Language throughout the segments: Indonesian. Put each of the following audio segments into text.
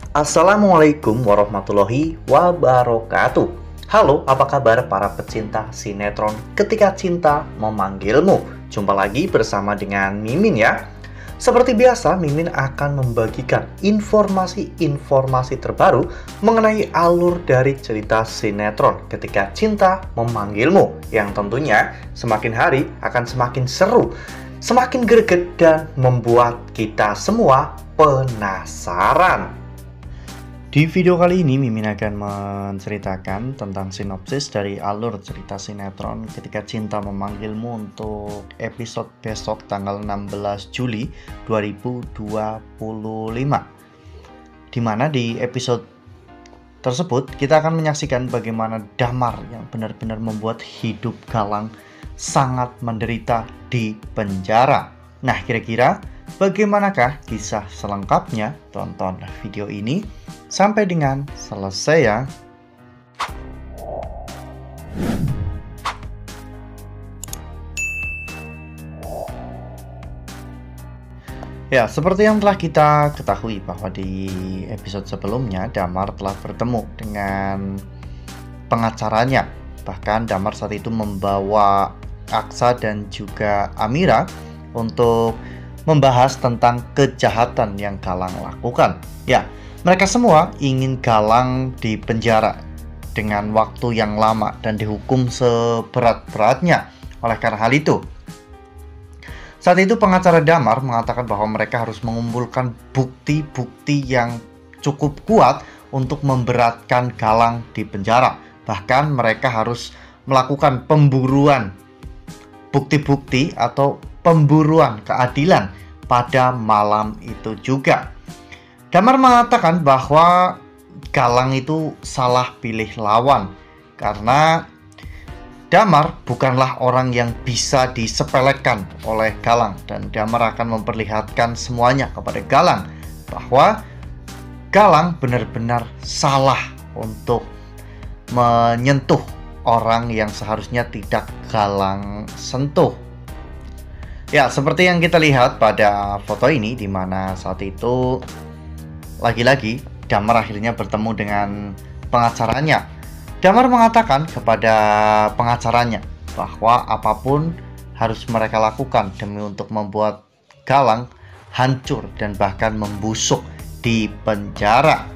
Assalamualaikum warahmatullahi wabarakatuh. Halo, apa kabar para pecinta sinetron Ketika Cinta Memanggilmu? Jumpa lagi bersama dengan Mimin ya. Seperti biasa, Mimin akan membagikan informasi-informasi terbaru mengenai alur dari cerita sinetron Ketika Cinta Memanggilmu, yang tentunya semakin hari akan semakin seru, semakin greget, dan membuat kita semua penasaran. Di video kali ini, Mimin akan menceritakan tentang sinopsis dari alur cerita sinetron Ketika Cinta Memanggilmu untuk episode besok tanggal 16 Juli 2025. Dimana di episode tersebut kita akan menyaksikan bagaimana Damar yang benar-benar membuat hidup Galang sangat menderita di penjara. Nah, kira-kira bagaimanakah kisah selengkapnya? Tonton video ini sampai dengan selesai ya. Ya, seperti yang telah kita ketahui bahwa di episode sebelumnya Damar telah bertemu dengan pengacaranya. Bahkan Damar saat itu membawa Aksa dan juga Amira untuk membahas tentang kejahatan yang Galang lakukan. Ya, mereka semua ingin Galang dipenjara dengan waktu yang lama dan dihukum seberat-beratnya. Oleh karena hal itu, saat itu pengacara Damar mengatakan bahwa mereka harus mengumpulkan bukti-bukti yang cukup kuat untuk memberatkan Galang di penjara. Bahkan mereka harus melakukan pemburuan bukti-bukti atau pemburuan keadilan pada malam itu juga. Damar mengatakan bahwa Galang itu salah pilih lawan karena Damar bukanlah orang yang bisa disepelekan oleh Galang, dan Damar akan memperlihatkan semuanya kepada Galang bahwa Galang benar-benar salah untuk menyentuh orang yang seharusnya tidak Galang sentuh. Ya, seperti yang kita lihat pada foto ini, di mana saat itu lagi-lagi Damar akhirnya bertemu dengan pengacaranya. Damar mengatakan kepada pengacaranya bahwa apapun harus mereka lakukan demi untuk membuat Galang hancur dan bahkan membusuk di penjara.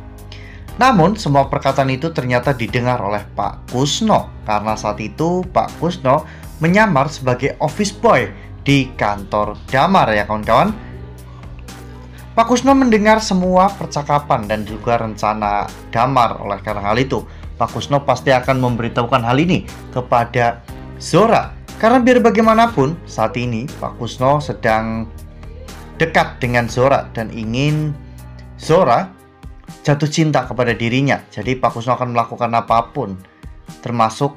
Namun semua perkataan itu ternyata didengar oleh Pak Kusno, karena saat itu Pak Kusno menyamar sebagai office boy di kantor Damar ya kawan-kawan. Pak Kusno mendengar semua percakapan dan juga rencana Damar. Oleh karena hal itu, Pak Kusno pasti akan memberitahukan hal ini kepada Zora. Karena biar bagaimanapun, saat ini Pak Kusno sedang dekat dengan Zora dan ingin Zora jatuh cinta kepada dirinya. Jadi Pak Kusno akan melakukan apapun, termasuk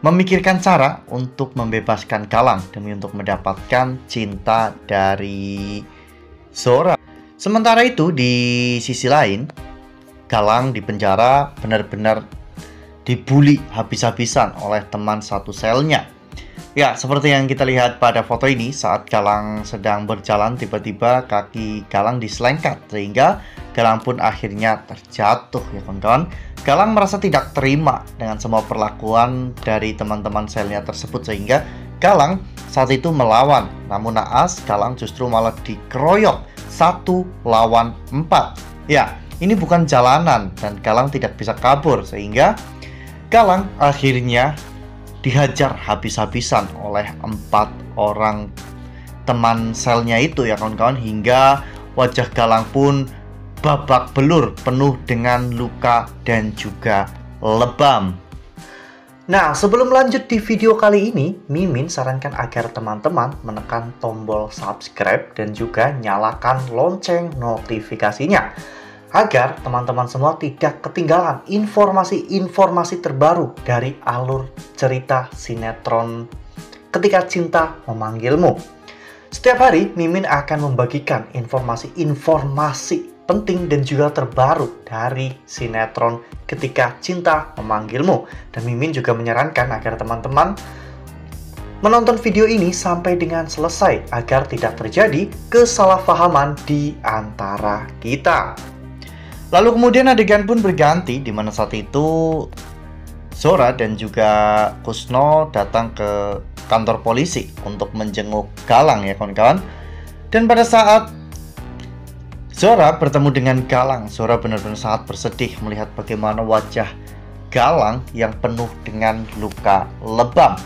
memikirkan cara untuk membebaskan Galang demi untuk mendapatkan cinta dari Zora. Sementara itu di sisi lain, Galang di penjara benar-benar dibully habis-habisan oleh teman satu selnya. Ya, seperti yang kita lihat pada foto ini, saat Galang sedang berjalan, tiba-tiba kaki Galang diselengkat sehingga Galang pun akhirnya terjatuh ya kawan-kawan. Galang merasa tidak terima dengan semua perlakuan dari teman-teman selnya tersebut sehingga Galang saat itu melawan. Namun naas, Galang justru malah dikeroyok 1 lawan 4. Ya, ini bukan jalanan dan Galang tidak bisa kabur sehingga Galang akhirnya dihajar habis-habisan oleh 4 orang teman selnya itu ya kawan-kawan, hingga wajah Galang pun babak belur penuh dengan luka dan juga lebam. Nah, sebelum lanjut di video kali ini, Mimin sarankan agar teman-teman menekan tombol subscribe dan juga nyalakan lonceng notifikasinya agar teman-teman semua tidak ketinggalan informasi-informasi terbaru dari alur cerita sinetron Ketika Cinta Memanggilmu. Setiap hari Mimin akan membagikan informasi-informasi penting dan juga terbaru dari sinetron Ketika Cinta Memanggilmu. Dan Mimin juga menyarankan agar teman-teman menonton video ini sampai dengan selesai agar tidak terjadi kesalahpahaman di antara kita. Lalu kemudian adegan pun berganti, di mana saat itu Zora dan juga Kusno datang ke kantor polisi untuk menjenguk Galang ya kawan-kawan. Dan pada saat Zora bertemu dengan Galang, Zora benar-benar sangat bersedih melihat bagaimana wajah Galang yang penuh dengan luka lebam.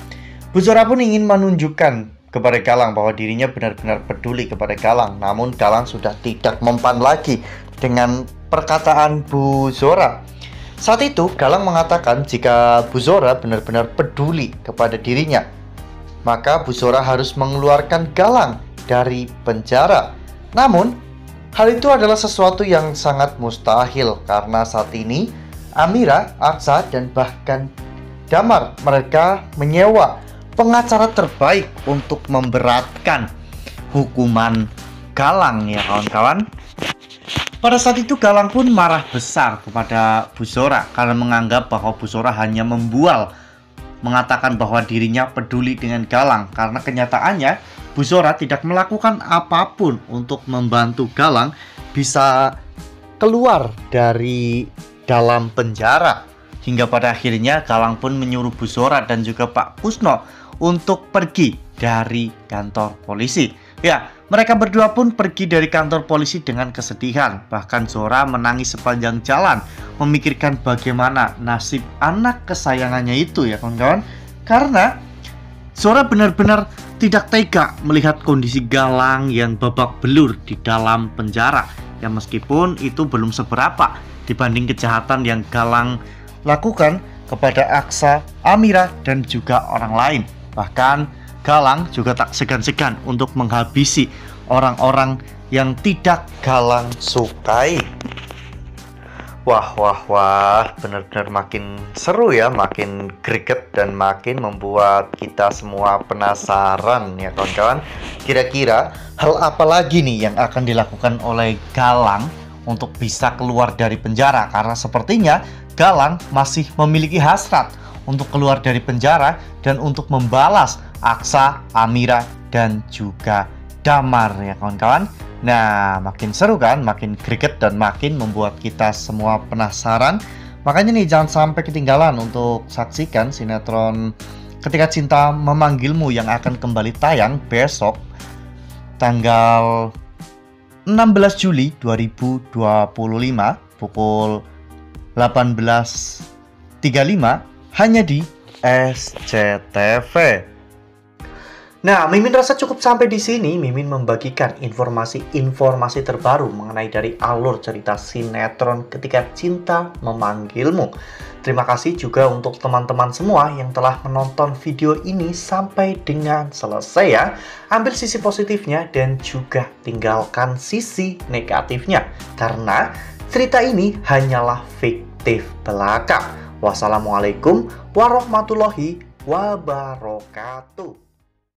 Bu Zora pun ingin menunjukkan kepada Galang bahwa dirinya benar-benar peduli kepada Galang. Namun Galang sudah tidak mempan lagi dengan perkataan Bu Zora. Saat itu Galang mengatakan jika Bu Zora benar-benar peduli kepada dirinya, maka Bu Zora harus mengeluarkan Galang dari penjara. Namun hal itu adalah sesuatu yang sangat mustahil karena saat ini Amira, Aksa, dan bahkan Damar mereka menyewa pengacara terbaik untuk memberatkan hukuman Galang ya kawan-kawan. Pada saat itu Galang pun marah besar kepada Bu Zora karena menganggap bahwa Bu Zora hanya membual, mengatakan bahwa dirinya peduli dengan Galang, karena kenyataannya Bu Zora tidak melakukan apapun untuk membantu Galang bisa keluar dari dalam penjara. Hingga pada akhirnya Galang pun menyuruh Bu Zora dan juga Pak Kusno untuk pergi dari kantor polisi. Ya, mereka berdua pun pergi dari kantor polisi dengan kesedihan. Bahkan Zora menangis sepanjang jalan, memikirkan bagaimana nasib anak kesayangannya itu ya kawan-kawan. Karena Zora benar-benar tidak tega melihat kondisi Galang yang babak belur di dalam penjara. Ya meskipun itu belum seberapa dibanding kejahatan yang Galang lakukan kepada Aksa, Amira, dan juga orang lain. Bahkan Galang juga tak segan-segan untuk menghabisi orang-orang yang tidak Galang sukai. Wah, benar-benar makin seru ya, makin greget dan makin membuat kita semua penasaran ya kawan-kawan. Kira-kira hal apa lagi nih yang akan dilakukan oleh Galang untuk bisa keluar dari penjara? Karena sepertinya Galang masih memiliki hasrat untuk keluar dari penjara dan untuk membalas Aksa, Amira, dan juga Damar ya kawan-kawan. Nah, makin seru kan, makin greget dan makin membuat kita semua penasaran. Makanya nih jangan sampai ketinggalan untuk saksikan sinetron Ketika Cinta Memanggilmu yang akan kembali tayang besok tanggal 16 Juli 2025 pukul 18.35 hanya di SCTV. Nah, Mimin rasa cukup sampai di sini. Mimin membagikan informasi terbaru mengenai dari alur cerita sinetron Ketika Cinta Memanggilmu. Terima kasih juga untuk teman-teman semua yang telah menonton video ini sampai dengan selesai ya. Ambil sisi positifnya dan juga tinggalkan sisi negatifnya. Karena cerita ini hanyalah fiktif belaka. Wassalamualaikum warahmatullahi wabarakatuh.